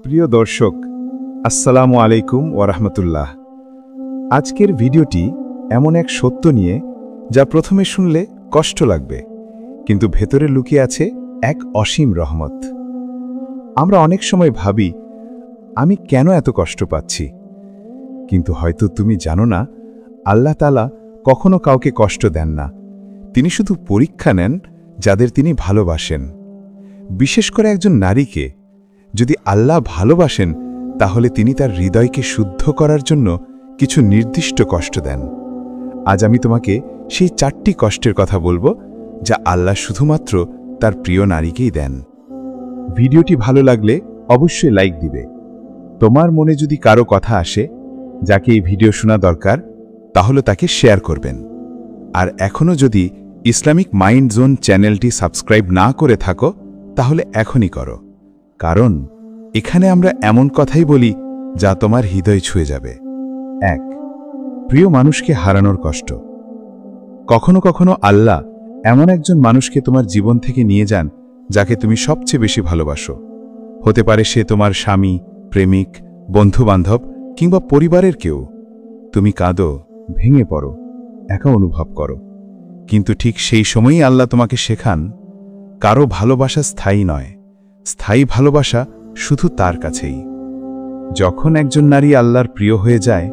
প্রিয় দর্শক, আসসালামু আলাইকুম ওয়া রাহমাতুল্লাহ। আজকের ভিডিওটি এমন এক সত্য নিয়ে যা প্রথমে শুনলে কষ্ট লাগবে, কিন্তু ভেতরে লুকিয়ে আছে এক অসীম রহমত। আমরা অনেক সময় ভাবি, আমি কেন এত কষ্ট পাচ্ছি? কিন্তু হয়তো তুমি জানো না, আল্লাহ তাআলা কখনো কাউকে কষ্ট দেন না। তিনি শুধু পরীক্ষা নেন যাদের তিনি ভালোবাসেন। বিশেষ করে একজন নারীকে যদি আল্লাহ ভালোবাসেন, তাহলে তিনি তার হৃদয়কে শুদ্ধ করার জন্য কিছু নির্দিষ্ট কষ্ট দেন। আজ আমি তোমাকে সেই 4টি কষ্টের কথা বলবো, যা আল্লাহ শুধুমাত্র তার প্রিয় নারীকেই দেন। ভিডিওটি ভালো লাগলে অবশ্যই লাইক দিবে। তোমার মনে যদি কারো কথা আসে যাকে এই ভিডিও শোনা দরকার, তাহলে তাকে শেয়ার করবেন। আর এখনও যদি ইসলামিক মাইন্ড জোন চ্যানেলটি সাবস্ক্রাইব না করে থাকো, তাহলে এখনই করো, কারণ এখানে আমরা এমন কথাই বলি যা তোমার হৃদয় ছুঁয়ে যাবে। 1. প্রিয় মানুষকে হারানোর কষ্ট। কখনো কখনো আল্লাহ এমন একজন মানুষকে তোমার জীবন থেকে নিয়ে যান যাকে তুমি সবচেয়ে বেশি ভালোবাসো। হতে পারে সে তোমার স্বামী, প্রেমিক, বন্ধুবান্ধব কিংবা পরিবারের কেউ। তুমি কাঁদো, ভেঙে পড়ো, একা অনুভব করো, কিন্তু ঠিক সেই সময়ই আল্লাহ তোমাকে শেখান, কারো ভালোবাসা স্থায়ী নয়, স্থায়ী ভালোবাসা শুধু তার কাছেই। যখন একজন নারী আল্লাহর প্রিয় হয়ে যায়,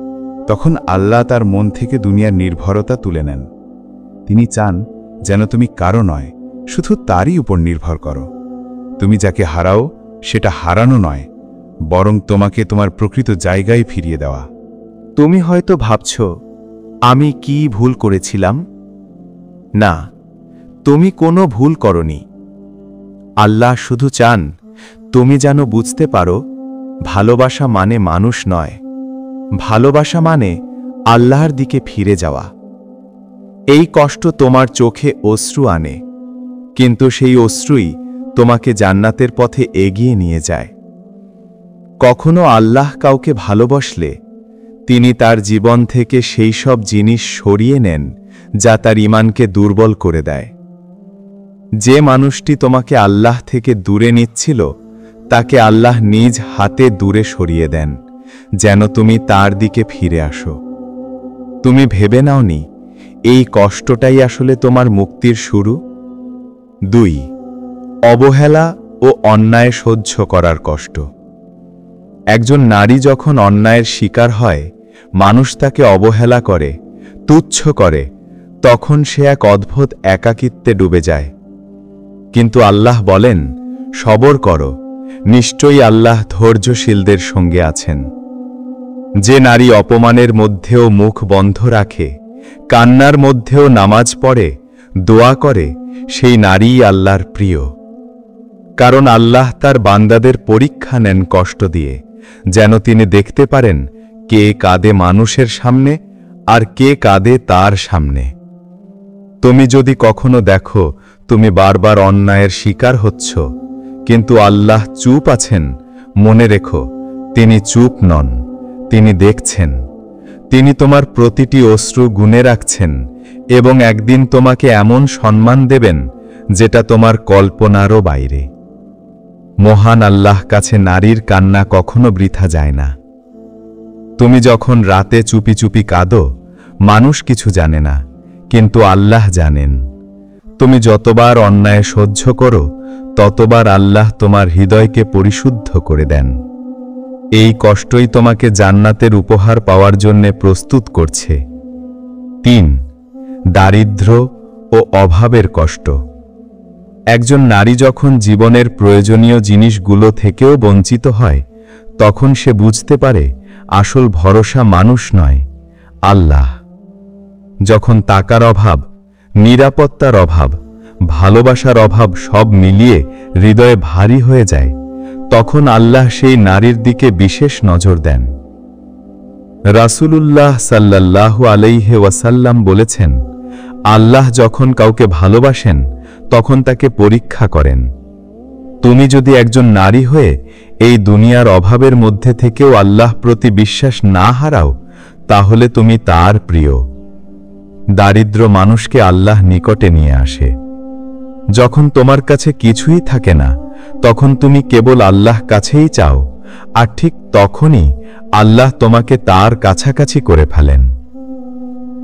তখন আল্লাহ তার মন থেকে দুনিয়ার নির্ভরতা তুলে নেন। তিনি চান যেন তুমি কারো নয়, শুধু তারই উপর নির্ভর করো। তুমি যাকে হারাও, সেটা হারানো নয়, বরং তোমাকে তোমার প্রকৃত জায়গায় ফিরিয়ে দেওয়া। তুমি হয়তো ভাবছ, আমি কি ভুল করেছিলাম? না, তুমি কোনো ভুল করনি। আল্লাহ শুধু চান তুমি যেন বুঝতে পারো, ভালোবাসা মানে মানুষ নয়, ভালোবাসা মানে আল্লাহর দিকে ফিরে যাওয়া। এই কষ্ট তোমার চোখে অশ্রু আনে, কিন্তু সেই অশ্রুই তোমাকে জান্নাতের পথে এগিয়ে নিয়ে যায়। কখনো আল্লাহ কাউকে ভালোবাসলে তিনি তার জীবন থেকে সেই সব জিনিস সরিয়ে নেন যা তার ঈমানকে দুর্বল করে দেয়। যে মানুষটি তোমাকে আল্লাহ থেকে দূরে নিচ্ছিল, তাকে আল্লাহ নিজ হাতে দূরে সরিয়ে দেন, যেন তুমি তার দিকে ফিরে আসো। তুমি ভেবে নাওনি এই কষ্টটাই আসলে তোমার মুক্তির শুরু? 2. অবহেলা ও অন্যায় সহ্য করার কষ্ট। একজন নারী যখন অন্যায়ের শিকার হয়, মানুষ তাকে অবহেলা করে, তুচ্ছ করে, তখন সে এক অদ্ভুত একাকিত্বে ডুবে যায়। কিন্তু আল্লাহ বলেন, সবর করো, নিশ্চয়ই আল্লাহ ধৈর্যশীলদের সঙ্গে আছেন। যে নারী অপমানের মধ্যেও মুখ বন্ধ রাখে, কান্নার মধ্যেও নামাজ পড়ে, দোয়া করে, সেই নারীই আল্লাহর প্রিয়। কারণ আল্লাহ তার বান্দাদের পরীক্ষা নেন কষ্ট দিয়ে, যেন তিনি দেখতে পারেন কে কাঁদে মানুষের সামনে আর কে কাঁদে তার সামনে। তুমি যদি কখনো দেখো তুমি বারবার অন্যায়ের শিকার হচ্ছ, কিন্তু আল্লাহ চুপ আছেন, মনে রেখো, তিনি চুপ নন, তিনি দেখছেন। তিনি তোমার প্রতিটি অশ্রু গুণে রাখছেন এবং একদিন তোমাকে এমন সম্মান দেবেন যেটা তোমার কল্পনারও বাইরে। মহান আল্লাহ কাছে নারীর কান্না কখনো বৃথা যায় না। তুমি যখন রাতে চুপি চুপি কাঁদো, মানুষ কিছু জানে না, কিন্তু আল্লাহ জানেন। তুমি যতবার অন্যায় সহ্য করো, ততবার আল্লাহ তোমার হৃদয়কে পরিশুদ্ধ করে দেন। এই কষ্টই তোমাকে জান্নাতের উপহার পাওয়ার জন্য প্রস্তুত করছে। 3. দারিদ্র্য ও অভাবের কষ্ট। একজন নারী যখন জীবনের প্রয়োজনীয় জিনিসগুলো থেকেও বঞ্চিত হয়, তখন সে বুঝতে পারে আসল ভরসা মানুষ নয়, আল্লাহ। যখন টাকার অভাব, নিরাপত্তার অভাব, ভালোবাসার অভাব সব মিলিয়ে হৃদয়ে ভারী হয়ে যায়, তখন আল্লাহ সেই নারীর দিকে বিশেষ নজর দেন। রাসূলুল্লাহ সাল্লাল্লাহু আলাইহি ওয়াসাল্লাম বলেছেন, আল্লাহ যখন কাউকে ভালোবাসেন, তখন তাকে পরীক্ষা করেন। তুমি যদি একজন নারী হয়ে এই দুনিয়ার অভাবের মধ্যে থেকেও আল্লাহ প্রতি বিশ্বাস না হারাও, তাহলে তুমি তার প্রিয়। দারিদ্র মানুষকে আল্লাহ নিকটে নিয়ে আসে। যখন তোমার কাছে কিছুই থাকে না, তখন তুমি কেবল আল্লাহ কাছেই চাও, আর ঠিক তখনই আল্লাহ তোমাকে তার কাছাকাছি করে ফেলেন।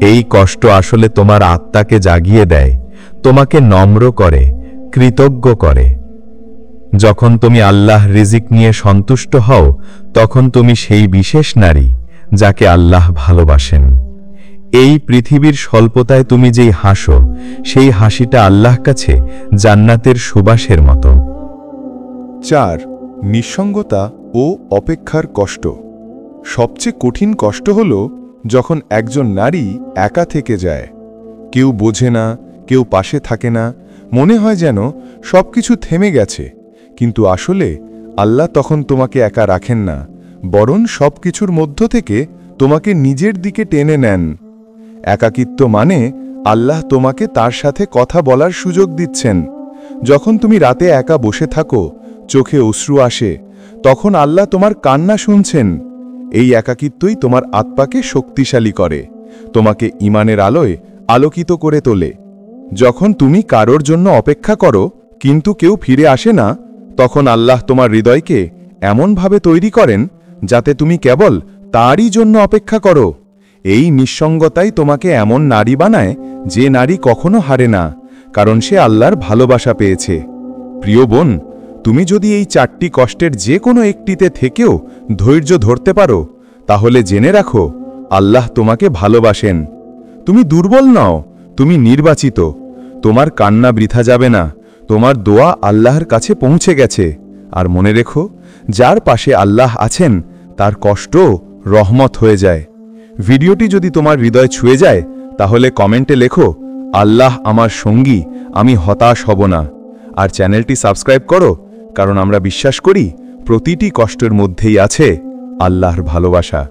এই কষ্ট আসলে তোমার আত্মাকে জাগিয়ে দেয়, তোমাকে নম্র করে, কৃতজ্ঞ করে। যখন তুমি আল্লাহ রিজিক নিয়ে সন্তুষ্ট হও, তখন তুমি সেই বিশেষ নারী যাকে আল্লাহ ভালোবাসেন। এই পৃথিবীর স্বল্পতায় তুমি যেই হাসো, সেই হাসিটা আল্লাহ কাছে জান্নাতের সুবাসের মতো। 4. নিঃসঙ্গতা ও অপেক্ষার কষ্ট। সবচেয়ে কঠিন কষ্ট হল যখন একজন নারী একা থেকে যায়। কেউ বোঝে না, কেউ পাশে থাকে না, মনে হয় যেন সবকিছু থেমে গেছে। কিন্তু আসলে আল্লাহ তখন তোমাকে একা রাখেন না, বরং সবকিছুর মধ্য থেকে তোমাকে নিজের দিকে টেনে নেন। একাকিত্ব মানে আল্লাহ তোমাকে তার সাথে কথা বলার সুযোগ দিচ্ছেন। যখন তুমি রাতে একা বসে থাকো, চোখে অশ্রু আসে, তখন আল্লাহ তোমার কান্না শুনছেন। এই একাকিত্বই তোমার আত্মাকে শক্তিশালী করে, তোমাকে ঈমানের আলোয় আলোকিত করে তোলে। যখন তুমি কারোর জন্য অপেক্ষা করো কিন্তু কেউ ফিরে আসে না, তখন আল্লাহ তোমার হৃদয়কে এমনভাবে তৈরি করেন যাতে তুমি কেবল তারই জন্য অপেক্ষা করো। এই নিঃসঙ্গতাই তোমাকে এমন নারী বানায় যে নারী কখনো হারে না, কারণ সে আল্লাহর ভালোবাসা পেয়েছে। প্রিয় বোন, তুমি যদি এই 4টি কষ্টের যে কোনো একটিতে থেকেও ধৈর্য ধরতে পারো, তাহলে জেনে রাখো আল্লাহ তোমাকে ভালোবাসেন। তুমি দুর্বল নও, তুমি নির্বাচিত। তোমার কান্না বৃথা যাবে না, তোমার দোয়া আল্লাহর কাছে পৌঁছে গেছে। আর মনে রেখো, যার পাশে আল্লাহ আছেন তার কষ্ট রহমত হয়ে যায়। ভিডিওটি যদি তোমার হৃদয় ছুঁয়ে যায়, তাহলে কমেন্টে লেখো, আল্লাহ আমার সঙ্গী, আমি হতাশ হব না। আর চ্যানেলটি সাবস্ক্রাইব করো, কারণ আমরা বিশ্বাস করি প্রতিটি কষ্টের মধ্যেই আছে আল্লাহর ভালোবাসা।